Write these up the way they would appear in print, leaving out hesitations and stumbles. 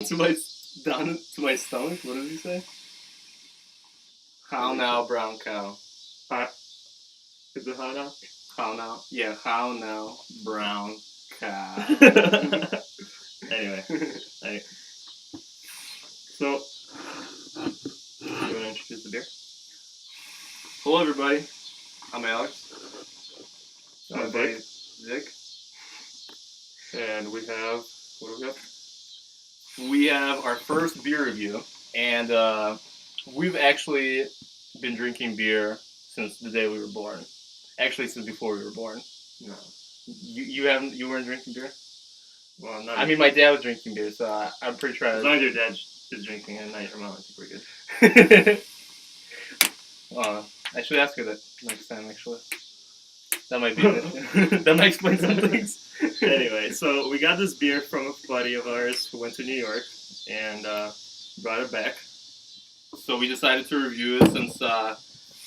to my stomach. What did he say? How now, brown cow? Is it how now? How now? Yeah, how now, brown cow? Anyway, so you want to introduce the beer? Hello, everybody. I'm Alex. I'm My buddy Vic. And we have, what do we have? We have our first beer review, and we've actually been drinking beer since the day we were born. Actually, since before we were born. No. You weren't drinking beer? Well, not. I mean, my dad was drinking beer, so I'm pretty sure. As long as your dad is drinking and not your mom, I think we're good. I should ask her that next time, actually. That might be that might explain some things. Anyway, so we got this beer from a buddy of ours who went to New York and brought it back. So we decided to review it since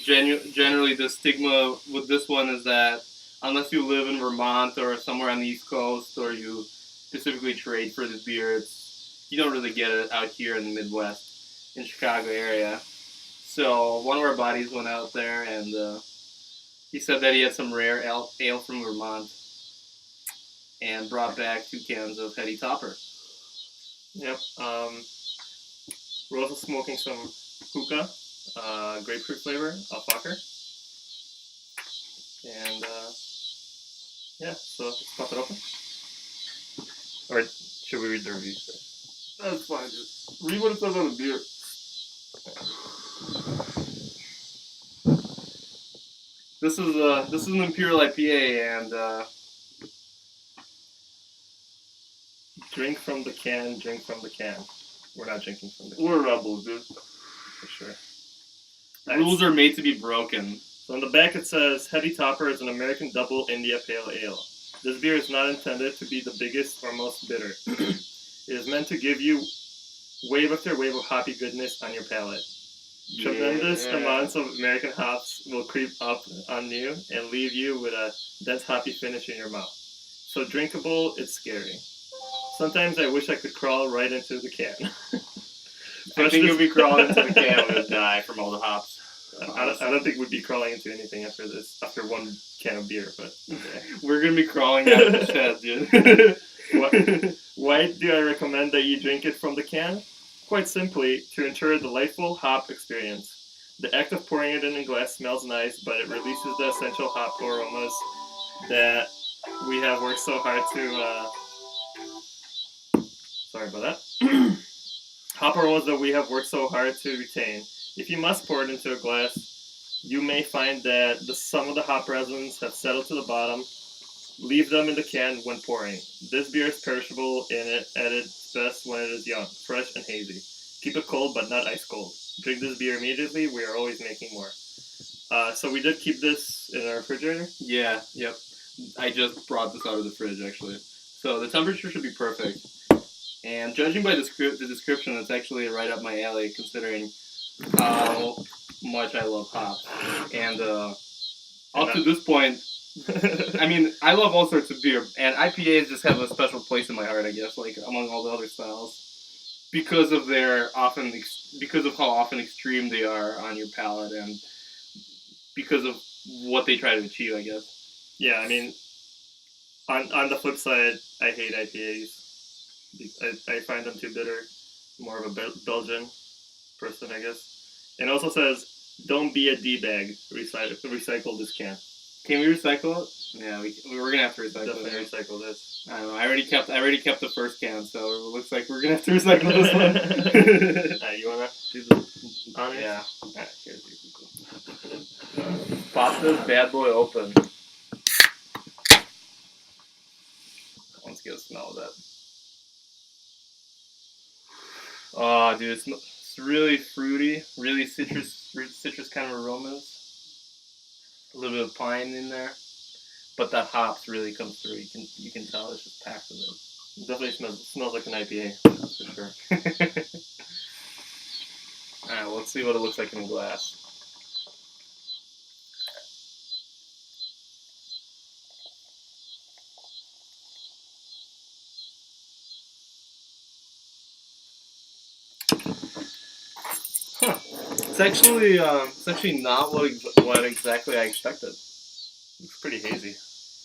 generally the stigma with this one is that unless you live in Vermont or somewhere on the East Coast or you specifically trade for this beer, you don't really get it out here in the Midwest, in Chicago area. So one of our buddies went out there and he said that he had some rare ale from Vermont and brought back 2 cans of Heady Topper. Yep. We're also smoking some Hookah, grapefruit flavor, Fakher. And yeah, so let's pop it open. Or should we read the review first? That's fine. Just read what it says on the beer. This is an Imperial IPA, and drink from the can, drink from the can. We're not drinking from the can. We're rebels, dude. For sure. Rules are made to be broken. So on the back it says, Heady Topper is an American double India Pale Ale. This beer is not intended to be the biggest or most bitter. It is meant to give you wave after wave of hoppy goodness on your palate. Tremendous amounts of American hops will creep up on you and leave you with a dense hoppy finish in your mouth. So drinkable, it's scary. Sometimes I wish I could crawl right into the can. I think you'll be crawling into the can and we'll die from all the hops. I don't think we'd be crawling into anything after this, after one can of beer, but okay. We're going to be crawling out of the shed, dude. Why do I recommend that you drink it from the can? Quite simply, to ensure a delightful hop experience. The act of pouring it in a glass smells nice, but it releases the essential hop aromas that we have worked so hard to, sorry about that. Hop aromas that we have worked so hard to retain. If you must pour it into a glass, you may find that some of the hop resins have settled to the bottom. Leave them in the can when pouring. This beer is perishable at its best when it is young, fresh, and hazy. Keep it cold, but not ice cold. Drink this beer immediately. We are always making more. So we did keep this in our refrigerator. Yeah, yep. I just brought this out of the fridge, actually. So the temperature should be perfect. And judging by the description, it's actually right up my alley, considering how much I love hops. And up to this point, I mean, I love all sorts of beer, and IPAs just have a special place in my heart, I guess, like among all the other styles, because of how often extreme they are on your palate, and because of what they try to achieve, I guess. Yeah, I mean, on the flip side, I hate IPAs. I find them too bitter. More of a Belgian person, I guess. And it also says, don't be a D-bag. Recycle this can. Can we recycle it? Yeah, we're gonna have to recycle Definitely it. Recycle this. I don't know. I already kept the first can, so it looks like we're gonna have to recycle this one. You wanna do the honors? Yeah. Alright, here's your pop this bad boy open. Let's get a smell of that. Oh, dude, it's really fruity, really citrus kind of aromas. A little bit of pine in there, but that hops really comes through. You can tell it's just packed with it. It definitely smells like an IPA, that's for sure. Alright, well, let's see what it looks like in a glass. It's actually not what exactly I expected. Looks pretty hazy.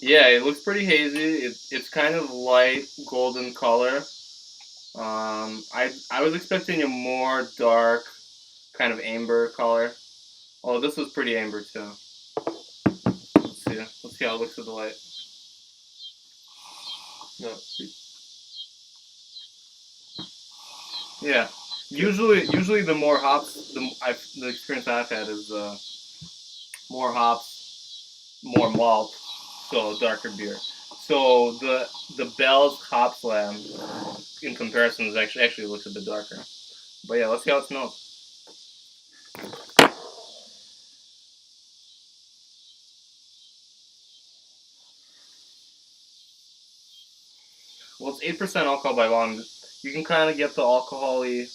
Yeah, it looks pretty hazy. It's kind of light golden color. I was expecting a more dark kind of amber color. Oh, this was pretty amber too. Let's see how it looks with the light. No. Yeah. Usually the more hops, the experience I've had is more hops, more malt, so darker beer. So the Bell's Hop Slam in comparison is actually looks a bit darker. But yeah, let's see how it smells. Well, it's 8% alcohol by volume. You can kind of get the alcoholy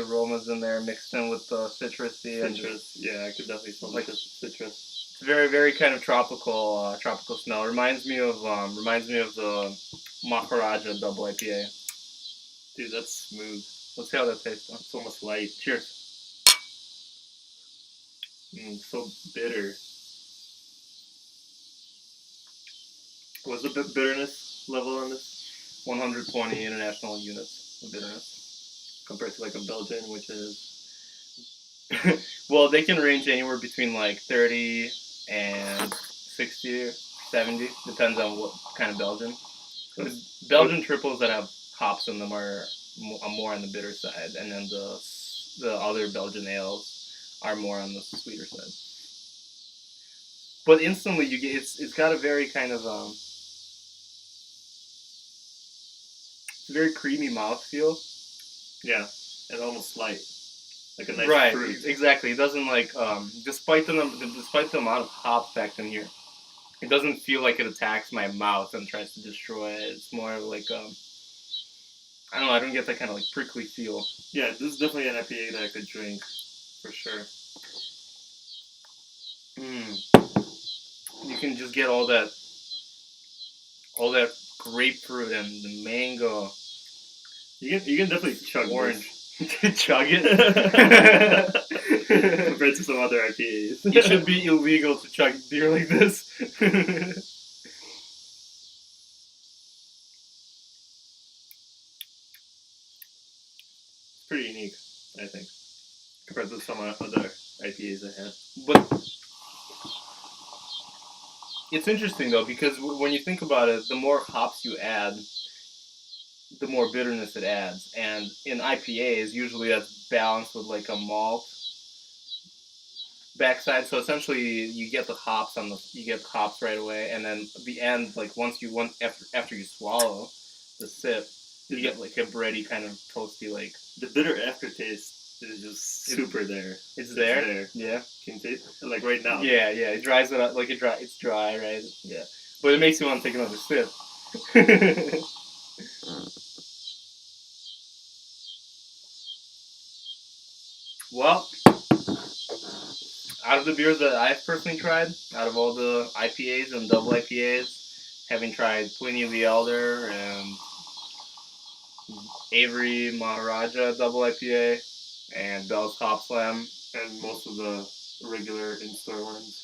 aromas in there mixed in with the citrusy and Yeah, I could definitely smell like citrus. it's very, very kind of tropical smell. Reminds me of the Maharaja double IPA. Dude, that's smooth. Let's see how that tastes. It's almost light. Cheers. So bitter. What's the bitterness level on this? 120 international units of bitterness. Compared to like a Belgian, which is... Well, they can range anywhere between like 30 and 60 or 70. Depends on what kind of Belgian. The Belgian triples that have hops in them are more on the bitter side, and then the other Belgian ales are more on the sweeter side. But instantly you get it's got a very kind of very creamy mouthfeel. Yeah, and almost light, like a nice fruit. Exactly. It doesn't like despite the amount of hops packed in here, it doesn't feel like it attacks my mouth and tries to destroy it. It's more like I don't know. I don't get that kind of like prickly feel. Yeah, this is definitely an IPA that I could drink for sure. You can just get all that grapefruit and the mango. You can definitely chug orange. Chug it? Compared to some other IPAs. It should be illegal to chug beer like this. It's pretty unique, I think, compared to some other IPAs I had. But it's interesting though, because when you think about it, the more hops you add, the more bitterness it adds. And in IPAs, usually that's balanced with like a malt backside. So essentially, you get the hops right away, and then the end, like after you swallow the sip, you get like a bready kind of toasty like. The bitter aftertaste is just super there. It's there. Yeah. Can you taste it? Like right now? Yeah. It dries it up. Like it's dry, right? Yeah. But it makes you want to take another sip. Well, out of the beers that I've personally tried, out of all the IPAs and double IPAs, having tried Pliny the Elder and Avery Maharaja double IPA and Bell's Hop Slam, and most of the regular in-store ones.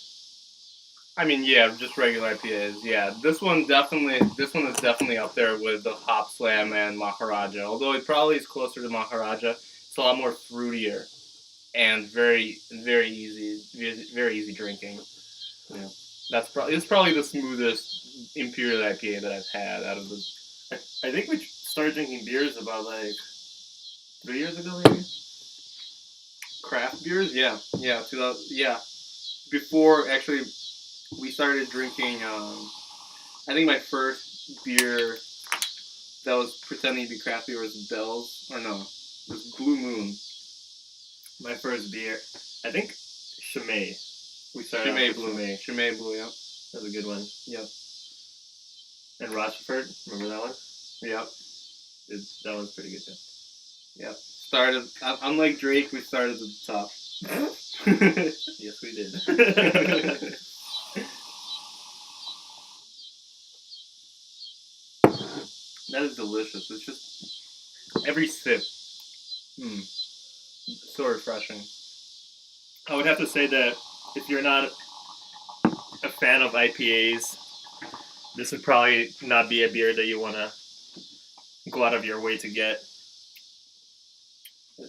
I mean, yeah, just regular IPAs. Yeah, this one is definitely up there with the Hop Slam and Maharaja. Although it probably is closer to Maharaja, it's a lot more fruitier and very easy drinking. Yeah, it's probably the smoothest Imperial IPA that I've had out of the. I think we started drinking beers about like 3 years ago, maybe. Craft beers, yeah. Before actually, we started drinking. I think my first beer that was pretending to be craft beer was Bell's, or no, it was Blue Moon. My first beer, I think Chimay. We started Chimay Blue, yeah. That's a good one. Yep. And Rochefort, remember that one? Yep. That one's pretty good too. Yep. Unlike Drake, we started at the top. Yes, we did. That is delicious. It's just every sip. So refreshing. I would have to say that if you're not a fan of IPAs, this would probably not be a beer that you want to go out of your way to get.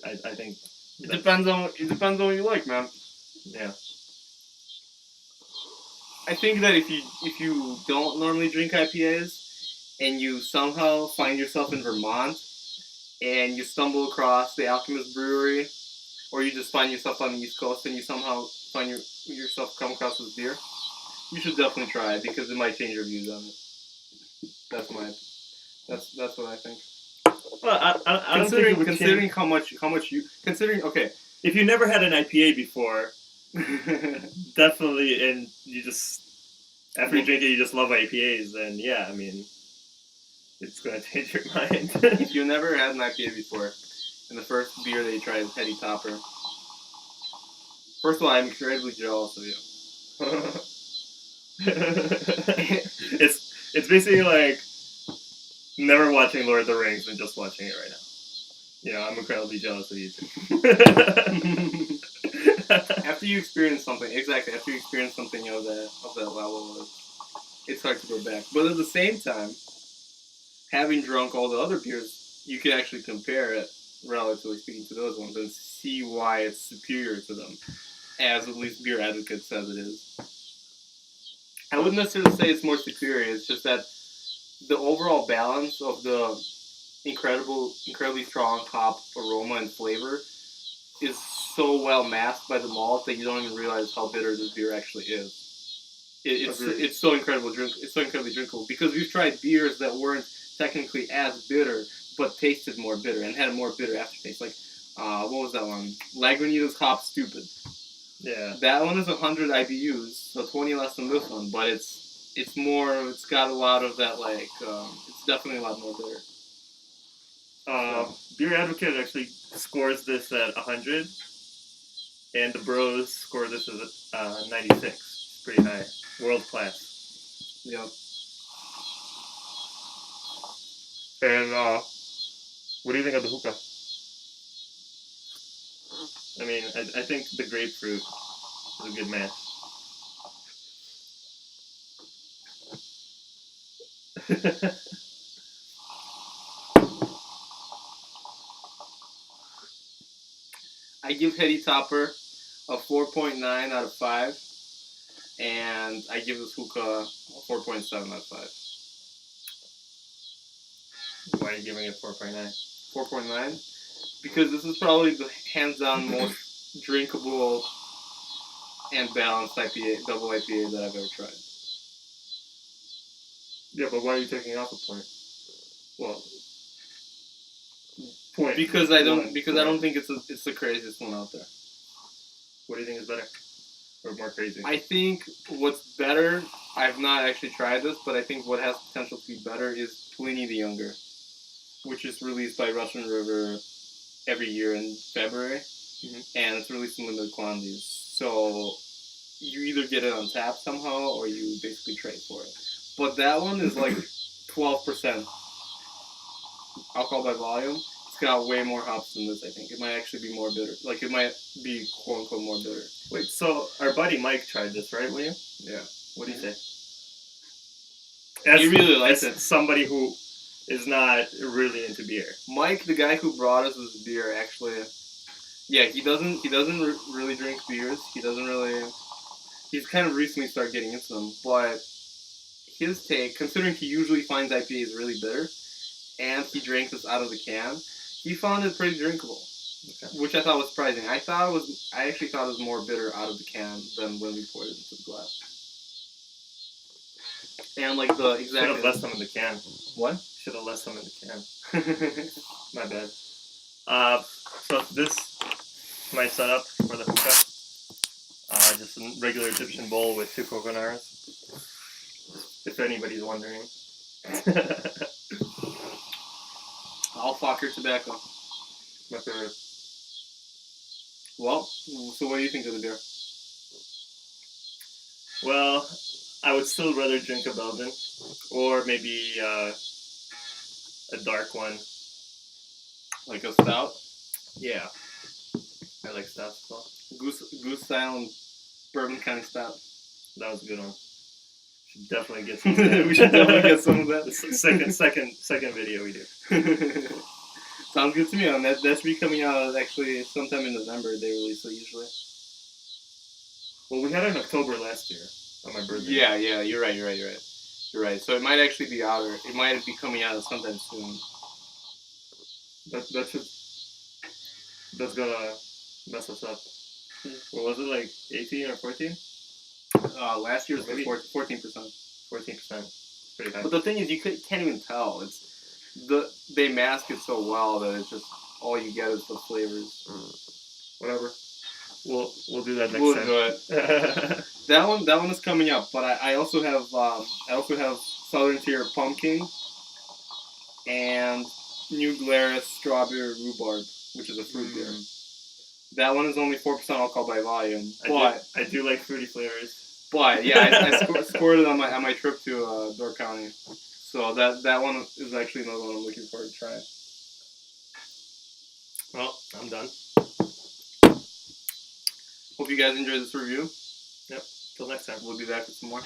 I think It depends on what you like, man. yeah. I think that if you don't normally drink IPAs and you somehow find yourself in Vermont and you stumble across the Alchemist Brewery, or you just find yourself on the East Coast and you somehow find yourself come across this beer, you should definitely try it because it might change your views on it. That's what I think. Well, I don't think it would Considering change. how much you considering okay. If you never had an IPA before, definitely, and you just after you drink it, you just love IPAs. Then yeah, I mean, it's gonna change your mind. If you never had an IPA before, and the first beer that you try is Heady Topper, first of all, I'm incredibly jealous of you. It's basically like never watching Lord of the Rings and just watching it right now. You know, I'm incredibly jealous of you too. After you experience something of that level, it's hard to go back. But at the same time, having drunk all the other beers, you can actually compare it, relatively speaking, to those ones and see why it's superior to them, as at least Beer Advocate says it is. I wouldn't necessarily say it's more superior. It's just that the overall balance of the incredibly strong hop aroma and flavor is so well masked by the malt that you don't even realize how bitter this beer actually is. It's so incredibly drinkable because we've tried beers that weren't technically as bitter but tasted more bitter and had a more bitter aftertaste. Like what was that one? Lagunitas Hop Stupid. Yeah. That one is 100 IBUs, so 20 less than this one, but it's more. It's got a lot of that like. It's definitely a lot more bitter. Beer Advocate actually scores this at 100, and the Bros score this at 96. It's pretty high, world class. Yeah. And what do you think of the Hookah? I mean, I think the grapefruit is a good match. I give Heady Topper a 4.9 out of 5, and I give this Hookah a 4.7 out of 5. Why are you giving it 4.9? 4.9? Because this is probably the hands-on most drinkable and balanced IPA, double IPA that I've ever tried. Yeah, but why are you taking off a point? Well, point. Because I don't think it's the craziest one out there. What do you think is better? Or more crazy? I think what's better, I've not actually tried this, but I think what has potential to be better is Pliny the Younger, which is released by Russian River every year in February, and it's released in limited quantities. So you either get it on tap somehow, or you basically trade for it. But that one is like 12% alcohol by volume. It's got way more hops than this, I think. It might actually be more bitter. Like, it might be, quote-unquote, more bitter. Wait, so our buddy Mike tried this, right, William? Yeah. What do you say? He really likes it. Somebody who is not really into beer. Mike, the guy who brought us this beer, actually, yeah, he doesn't really drink beers. He's kind of recently started getting into them, but his take, considering he usually finds IPAs really bitter, and he drank this out of the can, he found it pretty drinkable, which I thought was surprising. I actually thought it was more bitter out of the can than when we poured it into the glass. And like the exact. Should have left some in the can. What? Should have left some in the can. My bad. So this is my setup for the hookah. Just a regular Egyptian bowl with 2 coconuts. If anybody's wondering. All Fakher tobacco. My favorite. Well, so what do you think of the beer? Well, I would still rather drink a Belgian, or maybe a dark one. Like a stout? Yeah. I like stout as well. Goose style and bourbon county stout. That was a good one. Should definitely get some of that. We should definitely get some of that. The second video we do. Sounds good to me. And that should be coming out actually sometime in November. They release it usually. Well, we had it in October last year on my birthday. Yeah, you're right. You're right. So it might actually be out, or it might be coming out sometime soon. That's gonna mess us up. What was it, like 18 or 14? Last year's was Maybe 14%. 14%. Pretty high. But the thing is, can't even tell. They mask it so well that it's just all you get is the flavors. Whatever. We'll do that next We'll time. do it. That one is coming up. But I also have Southern Tier Pumpkin and New Glarus Strawberry Rhubarb, which is a fruit beer. That one is only 4% alcohol by volume. I do like fruity flavors. But yeah, I scored it on my trip to Door County. So that one is actually another one I'm looking forward to trying. Well, I'm done. Hope you guys enjoyed this review. Yep. Till next time. We'll be back with some more.